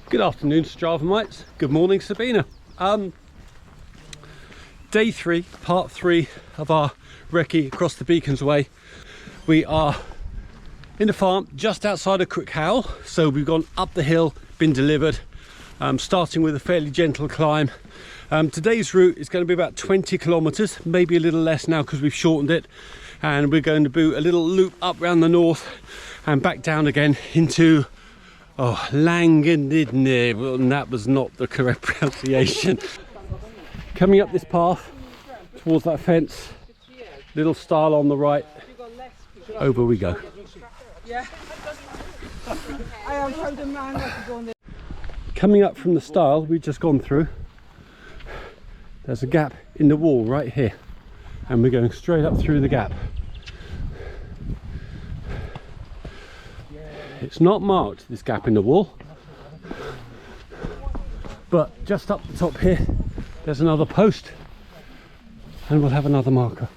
Good afternoon, Strava mates. Good morning, Sabina. Day 3, part 3 of our recce across the Beacons Way. We are in the farm just outside of Crickhowell, so we've gone up the hill, been delivered, starting with a fairly gentle climb. Today's route is going to be about 20 kilometres, maybe a little less now because we've shortened it, and we're going to do a little loop up around the north and back down again into Llangynidr, and that was not the correct pronunciation. Coming up this path towards that fence, little stile on the right, over we go. Coming up from the stile we've just gone through, there's a gap in the wall right here, and we're going straight up through the gap. It's not marked, this gap in the wall, but just up the top here there's another post, and we'll have another marker.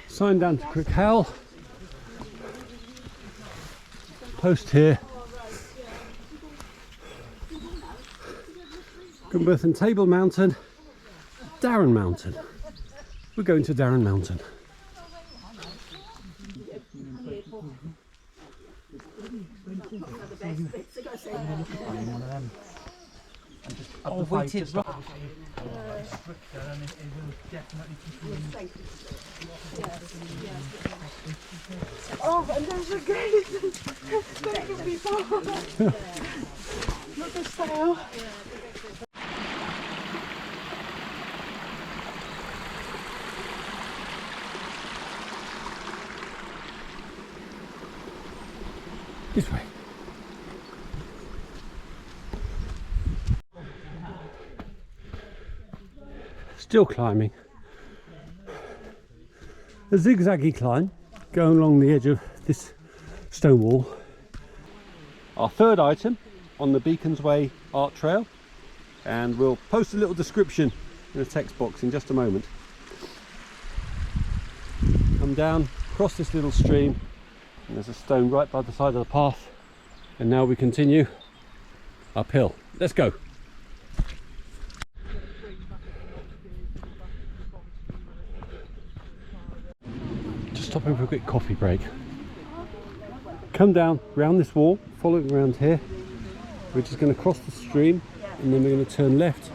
Sign down to Crickhowell, post here. Bwlch and Table Mountain, Darren Mountain. We're going to Darren Mountain. Oh, and there's a gate. Thank you, people. Not the style. This way. Still climbing. A zigzaggy climb going along the edge of this stone wall. Our third item on the Beacons Way art trail, and we'll post a little description in the text box in just a moment. Come down, cross this little stream, and there's a stone right by the side of the path, and now we continue uphill. Let's go. Just stopping for a quick coffee break. Come down round this wall, following around here. We're just going to cross the stream, and then we're going to turn left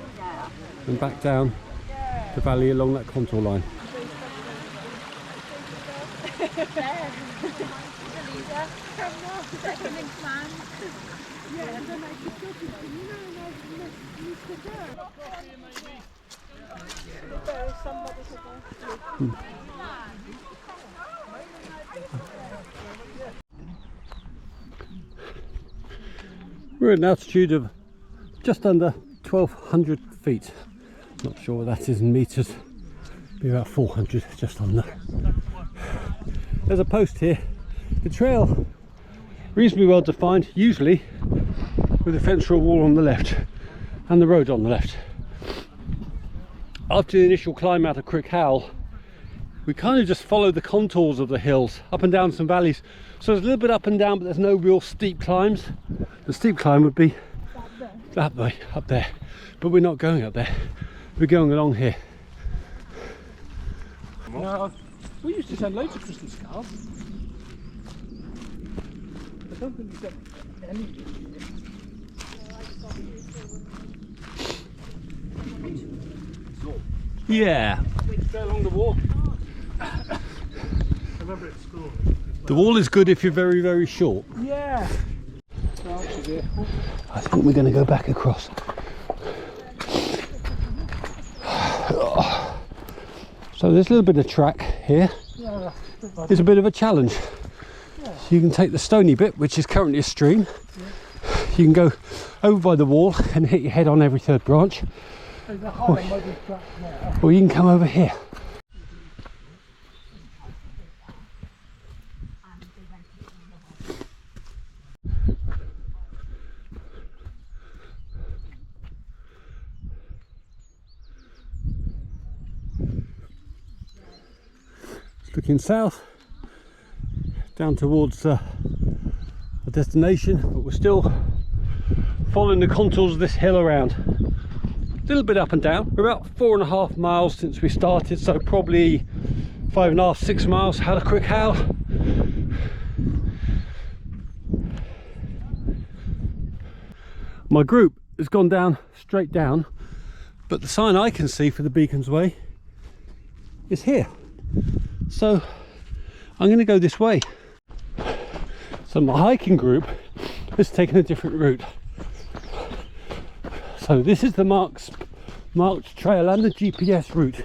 and back down the valley along that contour line. We're at an altitude of just under 1200 feet. Not sure what that is in meters. Be about 400, just under. There's a post here. The trail reasonably well defined, usually with a fence or a wall on the left and the road on the left. After the initial climb out of Crickhowell, we kind of just follow the contours of the hills, up and down some valleys. So there's a little bit up and down, but there's no real steep climbs. The steep climb would be that way, up there. But we're not going up there. We're going along here. No, we used to send loads of Christmas cards. I don't think we've got any. Yeah. Go along the wall. I remember at school. The wall is good if you're very, very short. Yeah. I think we're going to go back across. So there's a little bit of track here. Yeah, It's a bit of a challenge. So you can take the stony bit, which is currently a stream. You can go over by the wall and hit your head on every third branch. there's a high muddy track there. Or you can come over here. looking south down towards our destination, but we're still following the contours of this hill around. A little bit up and down. We're about 4.5 miles since we started, so probably 5.5, 6 miles out of Crickhowell. My group has gone down straight down, but the sign I can see for the Beacons Way is here, so I'm going to go this way. So my hiking group has taken a different route. So this is the marked trail and the GPS route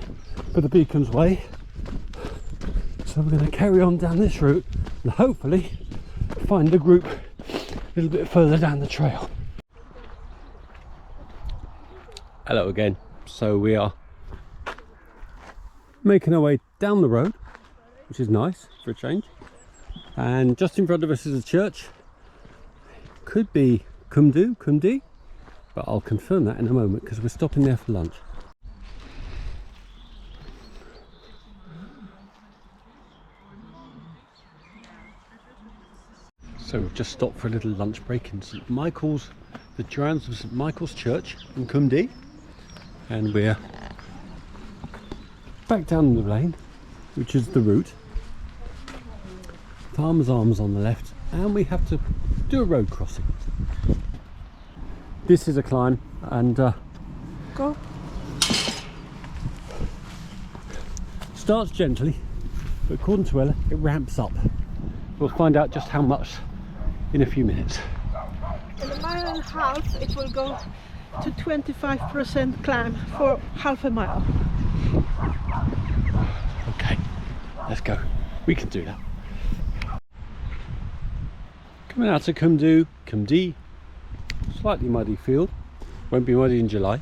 for the Beacons Way. So we're going to carry on down this route and hopefully find the group a little bit further down the trail. Hello again. So we are making our way down the road, which is nice for a change. And just in front of us is a church. Could be Cumdi, but I'll confirm that in a moment because we're stopping there for lunch. So we've just stopped for a little lunch break in St Michael's, the grounds of St Michael's Church in Cumdi, and we're back down the lane, which is the route. Farmer's Arms on the left, and we have to do a road crossing. This is a climb, and Go. starts gently, but according to Ella, it ramps up. We'll find out just how much in a few minutes. In a mile and a half, it will go to 25% climb for half a mile. Okay, let's go. We can do that. Coming out of Cumdi, slightly muddy field, won't be muddy in July.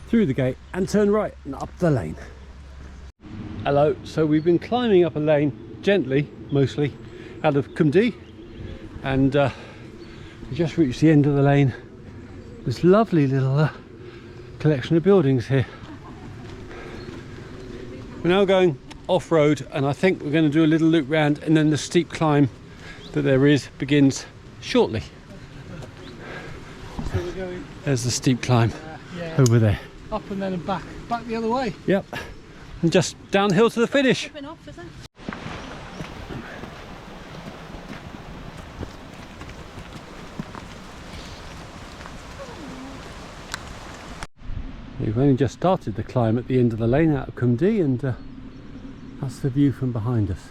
Through the gate and turn right and up the lane. Hello, so we've been climbing up a lane gently, mostly, out of Cumdi, and we just reached the end of the lane. This lovely little collection of buildings here. We're now going off-road, and I think we're going to do a little loop round, and then the steep climb that there is begins shortly. So we're going There's the steep climb yeah, over there. up and then back the other way. Yep, and just downhill to the finish. We've only just started the climb at the end of the lane out of Cumdi, and that's the view from behind us.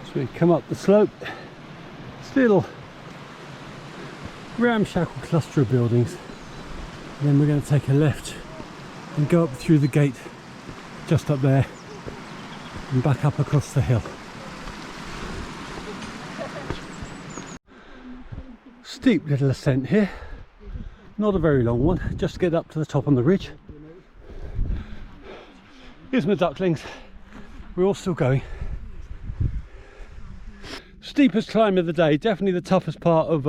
So we come up the slope, still ramshackle cluster of buildings, and then we're going to take a left and go up through the gate just up there and back up across the hill. Steep little ascent here, not a very long one, just to get up to the top on the ridge. Here's my ducklings, we're all still going. Steepest climb of the day, definitely the toughest part of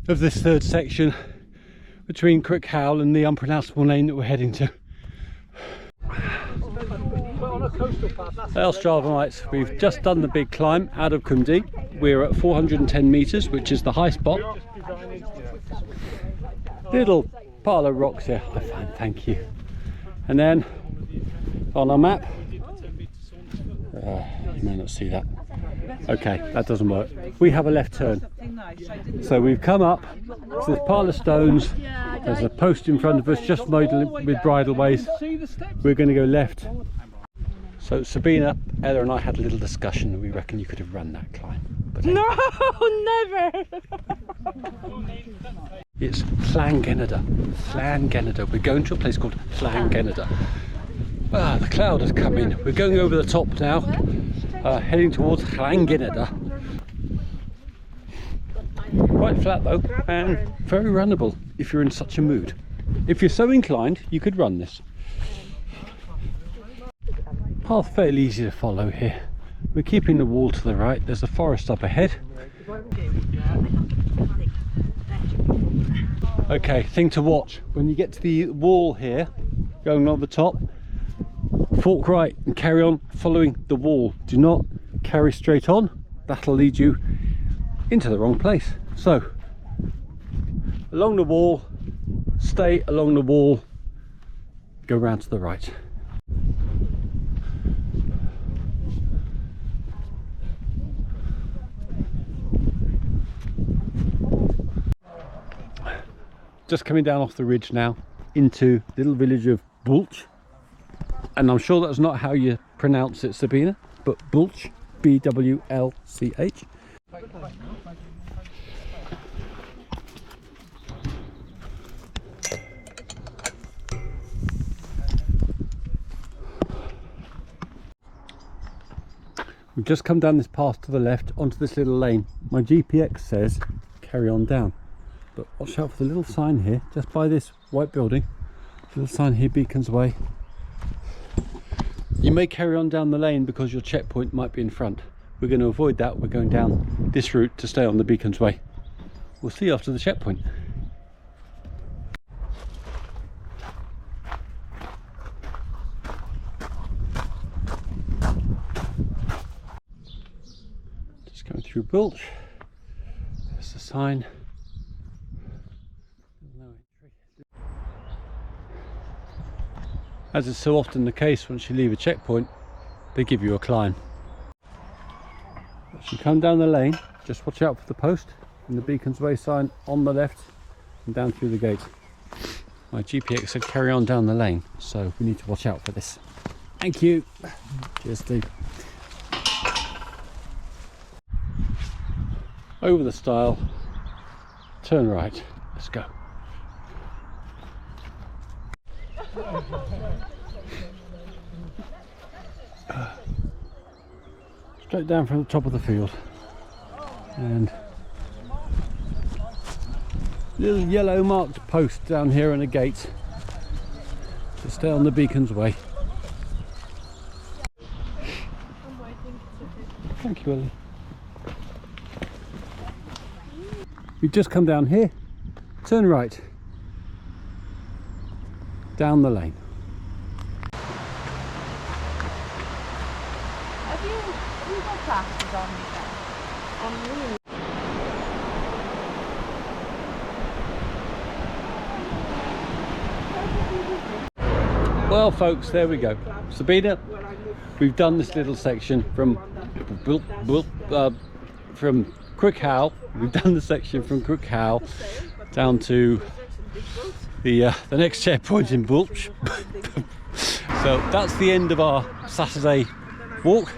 this third section between Crickhowell and the unpronounceable lane that we're heading to. Well, Stravamites, we've just done the big climb out of Cumdi. We're at 410 metres, which is the high spot. Little pile of rocks here, I find, thank you. And then on our map, you may not see that. Okay, that doesn't work. We have a left turn. So we've come up to this pile of stones. There's a post in front of us just made with bridleways. We're going to go left. So Sabina, Ella and I had a little discussion, and we reckon you could have run that climb. But No, never! it's Llangynidr. Llangynidr. We're going to a place called Llangynidr. Ah, the cloud has come in. We're going over the top now, heading towards Llangynidr. Quite flat though, and very runnable if you're in such a mood. If you're so inclined, you could run this. Path fairly easy to follow here. We're keeping the wall to the right. There's a forest up ahead. Okay, thing to watch when you get to the wall here, going along the top, fork right and carry on following the wall. Do not carry straight on, that'll lead you into the wrong place. So along the wall, stay along the wall, go round to the right. Just coming down off the ridge now into the little village of Bwlch, and I'm sure that's not how you pronounce it, Sabina, but Bwlch, B-W-L-C-H. We've just come down this path to the left onto this little lane. My GPX says carry on down, but watch out for the little sign here just by this white building. Little sign here beacons way. You may carry on down the lane because your checkpoint might be in front. We're going to avoid that. We're going down this route to stay on the beacons way. We'll see you after the checkpoint. Just going through Bwlch. There's the sign. As is so often the case, once you leave a checkpoint, they give you a climb. As you come down the lane, just watch out for the post and the Beacons Way sign on the left and down through the gate. My GPX said carry on down the lane, so we need to watch out for this. Thank you. Cheers, Steve. Over the stile, turn right, let's go. Straight down from the top of the field, and little yellow marked post down here and a gate to stay on the Beacons Way. Thank you, Ellie. We've just come down here, turn right, down the lane. Have you got classes on me? Well folks, there we go. Sabina, we've done this little section from Crickhowell. We've done the section from Crickhowell down to the next checkpoint in Bwlch. So that's the end of our Saturday walk.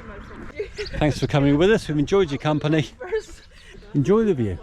Thanks for coming with us. We've enjoyed your company. Enjoy the view.